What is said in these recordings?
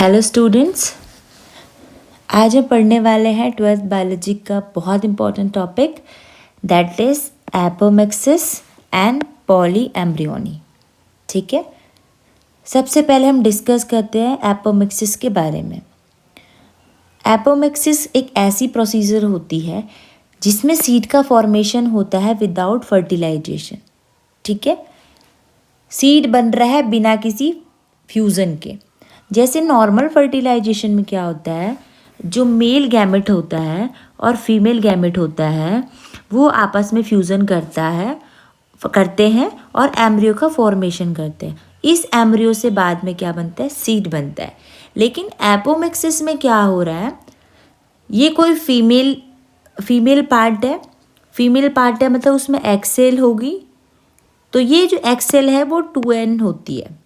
Hello students, आज हम पढ़ने वाले हैं 12th बायोलॉजी का बहुत important topic that is apomixis and polyembryony. ठीक है, सबसे पहले हम डिस्कस करते हैं एपोमिक्सिस के बारे में। एपोमिक्सिस एक ऐसी प्रोसीजर होती है जिसमें सीड का फॉर्मेशन होता है विदाउट फर्टिलाइजेशन। ठीक है, सीड बन रहा है बिना किसी फ्यूज़न के। जैसे नॉर्मल फर्टिलाइजेशन में क्या होता है, जो मेल गैमेट होता है और फीमेल गैमेट होता है वो आपस में फ्यूज़न करते हैं और एम्ब्रियो का फॉर्मेशन करते हैं। इस एम्ब्रियो से बाद में क्या बनता है, सीड बनता है। लेकिन एपोमिक्सिस में क्या हो रहा है, ये कोई फीमेल पार्ट है मतलब उसमें एग सेल होगी। तो ये जो एग सेल है वो 2n होती है,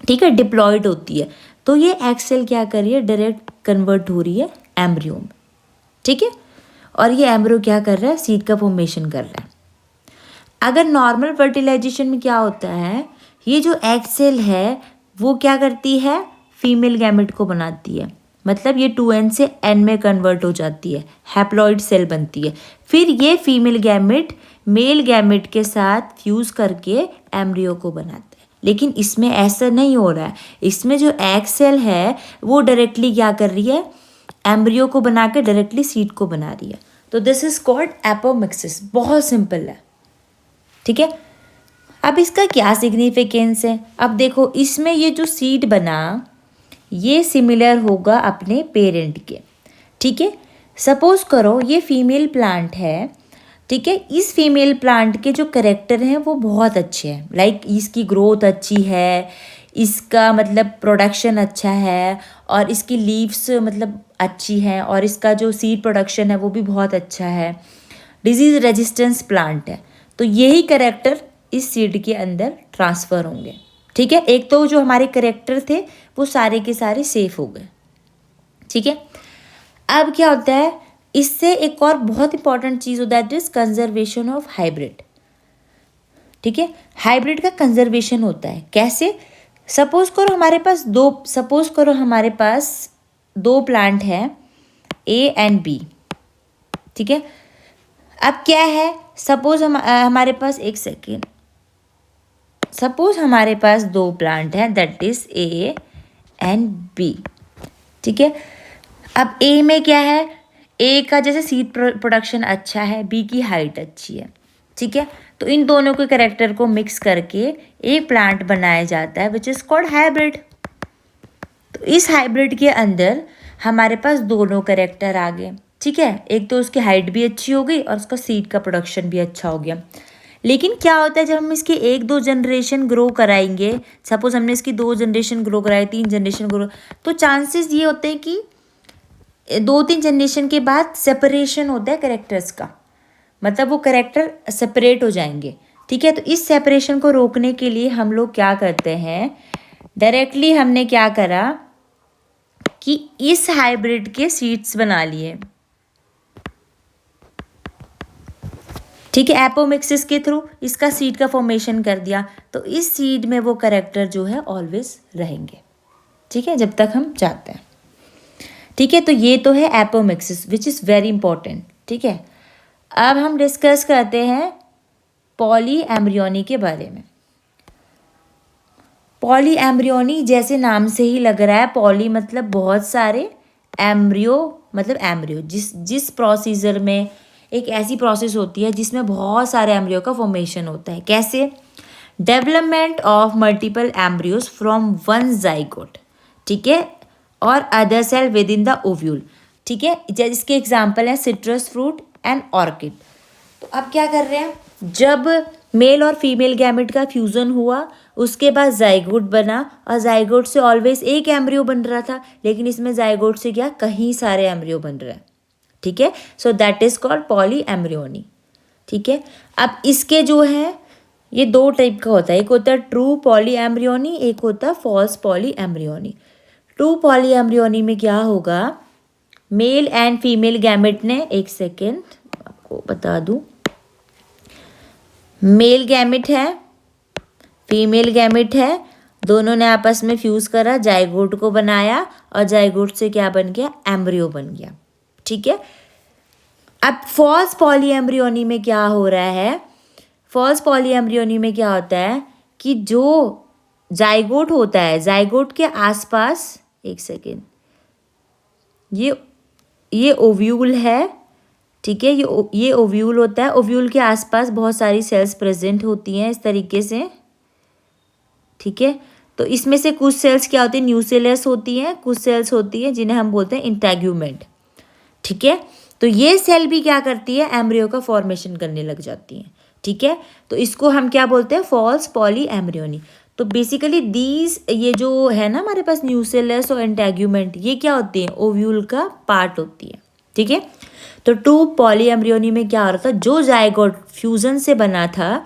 ठीक है, डिप्लॉयड होती है। तो ये एग सेल क्या कर रही है, डायरेक्ट कन्वर्ट हो रही है एम्ब्रियो में। ठीक है, और ये एम्ब्रियो क्या कर रहा है, सीड का फॉर्मेशन कर रहा है। अगर नॉर्मल फर्टिलाइजेशन में क्या होता है, ये जो एग सेल है वो क्या करती है, फीमेल गैमेट को बनाती है। मतलब ये 2n से n में कन्वर्ट हो जाती है, हैप्लॉइड सेल बनती है। फिर ये फीमेल गैमेट मेल गैमेट के साथ फ्यूज़ करके एम्ब्रियो को बनाता है। लेकिन इसमें ऐसा नहीं हो रहा है। इसमें जो एग सेल है वो डायरेक्टली क्या कर रही है, एम्ब्रियो को बना के डायरेक्टली सीड को बना रही है। तो दिस इज कॉल्ड एपोमिक्सिस। बहुत सिंपल है। ठीक है, अब इसका क्या सिग्निफिकेंस है। अब देखो, इसमें ये जो सीड बना ये सिमिलर होगा अपने पेरेंट के। ठीक है, सपोज करो ये फीमेल प्लांट है। ठीक है, इस फीमेल प्लांट के जो करेक्टर हैं वो बहुत अच्छे हैं। लाइक इसकी ग्रोथ अच्छी है, इसका मतलब प्रोडक्शन अच्छा है, और इसकी लीव्स मतलब अच्छी हैं, और इसका जो सीड प्रोडक्शन है वो भी बहुत अच्छा है। डिजीज़ रेजिस्टेंस प्लांट है। तो यही करेक्टर इस सीड के अंदर ट्रांसफ़र होंगे। ठीक है, एक तो जो हमारे करेक्टर थे वो सारे के सारे सेफ हो गए। ठीक है, अब क्या होता है, इससे एक और बहुत इंपॉर्टेंट चीज़ होता है, that is conservation of hybrid. ठीक है, हाइब्रिड का कंजर्वेशन होता है कैसे। सपोज करो हमारे पास दो प्लांट हैं ए एंड बी। ठीक है, अब क्या है, सपोज हमारे पास सपोज हमारे पास दो प्लांट हैं that is A and B. ठीक है, अब ए में क्या है, ए का जैसे सीड प्रोडक्शन अच्छा है, बी की हाइट अच्छी है। ठीक है, तो इन दोनों के कैरेक्टर को मिक्स करके एक प्लांट बनाया जाता है विच इज़ कॉल्ड हाइब्रिड। तो इस हाइब्रिड के अंदर हमारे पास दोनों कैरेक्टर आ गए। ठीक है, एक तो उसकी हाइट भी अच्छी हो गई और उसका सीड का प्रोडक्शन भी अच्छा हो गया। लेकिन क्या होता है, जब हम इसकी 1-2 जनरेशन ग्रो कराएंगे, सपोज हमने इसकी 2 जनरेशन ग्रो कराई, 3 जनरेशन ग्रो, तो चांसेस ये होते हैं कि 2-3 जनरेशन के बाद सेपरेशन होता है कैरेक्टर्स का, मतलब वो कैरेक्टर सेपरेट हो जाएंगे। ठीक है, तो इस सेपरेशन को रोकने के लिए हम लोग क्या करते हैं, डायरेक्टली हमने क्या करा कि इस हाइब्रिड के सीड्स बना लिए। ठीक है, एपोमिक्सिस के थ्रू इसका सीड का फॉर्मेशन कर दिया। तो इस सीड में वो कैरेक्टर जो है ऑलवेज रहेंगे। ठीक है, जब तक हम चाहते हैं। ठीक है, तो ये तो है apomixis which is very important. ठीक है, अब हम डिस्कस करते हैं पॉलीएम्ब्रियोनी के बारे में। पॉलीएम्ब्रियोनी जैसे नाम से ही लग रहा है, पॉली मतलब बहुत सारे, एम्ब्रियो मतलब एम्ब्रियो, जिस प्रोसीजर में एक ऐसी प्रोसेस होती है जिसमें बहुत सारे एम्ब्रियो का फॉर्मेशन होता है। कैसे, development of multiple embryos from one zygote. ठीक है, और other cell within the ovule. ठीक है, जिसके एग्जाम्पल है सिट्रस फ्रूट एंड ऑर्किड। तो अब क्या कर रहे हैं, जब मेल और फीमेल गैमेट का फ्यूज़न हुआ उसके बाद जाइगोट बना, और जाइगोट से ऑलवेज एक एम्ब्रियो बन रहा था, लेकिन इसमें जाइगोट से क्या कहीं सारे एम्ब्रियो बन रहे हैं। ठीक है, so that is called polyembryony. ठीक है, अब इसके जो है ये 2 टाइप का होता है, एक होता है ट्रू पॉलीएम्ब्रियोनी, एक होता है फॉल्स पॉलीएम्ब्रियोनी। ट्रू पॉलीएम्ब्रियोनी में क्या होगा, मेल एंड फीमेल गैमेट ने, एक सेकेंड आपको बता दूं, मेल गैमेट है, फीमेल गैमेट है, दोनों ने आपस में फ्यूज करा, जाइगोट को बनाया और जाइगोट से क्या बन गया, एम्ब्रियो बन गया। ठीक है। अब फॉल्स पॉलीएम्ब्रियोनी में क्या हो रहा है, फॉल्स पॉलीएम्ब्रियोनी में क्या होता है कि जो जाइगोट होता है, जाइगोट के आसपास, एक सेकेंड, ये ओव्यूल है। ठीक है, ये ओव्यूल होता है। ओव्यूल के आसपास बहुत सारी सेल्स प्रेजेंट होती हैं इस तरीके से। ठीक है, तो इसमें से कुछ सेल्स क्या होती है, न्यूक्लियस होती हैं, कुछ सेल्स होती हैं जिन्हें हम बोलते हैं इंटेग्यूमेंट। ठीक है, तो ये सेल भी क्या करती है, एम्ब्रियो का फॉर्मेशन करने लग जाती हैं। ठीक है, तो इसको हम क्या बोलते हैं, फॉल्स पॉली एम्ब्रियोनी। तो बेसिकली दीज, ये जो है ना हमारे पास न्यूक्लियस और इंटेग्यूमेंट, ये क्या होती है, ओव्यूल का पार्ट होती है। ठीक है, तो टू पॉली एम्ब्रियोनी में क्या हो रहा था, जो जाइगोट फ्यूजन से बना था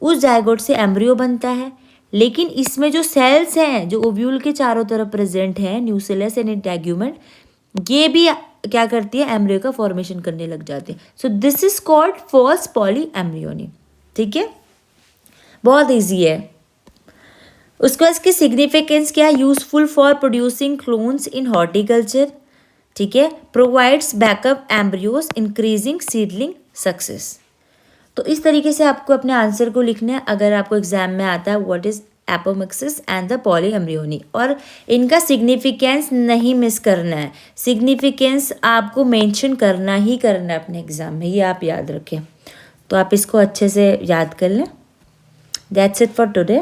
उस जाइगोट से एम्ब्रियो बनता है, लेकिन इसमें जो सेल्स हैं जो ओव्यूल के चारों तरफ प्रेजेंट हैं, न्यूक्लियस एंड इंटेग्यूमेंट, ये भी क्या करती है, एम्ब्रियो का फॉर्मेशन करने लग जाते हैं। So this is called false polyembryony. ठीक है, बहुत ईजी है। उसके बाद इसकी सिग्निफिकेंस क्या है, useful for producing clones in horticulture. ठीक है, provides backup embryos, increasing seedling success. तो इस तरीके से आपको अपने आंसर को लिखना है अगर आपको एग्जाम में आता है what is apomixis and the poly embryony, और इनका सिग्निफिकेंस नहीं मिस करना है। सिग्निफिकेंस आपको मेंशन करना ही करना है अपने एग्जाम में, ये आप याद रखें। तो आप इसको अच्छे से याद कर लें। That's it for today.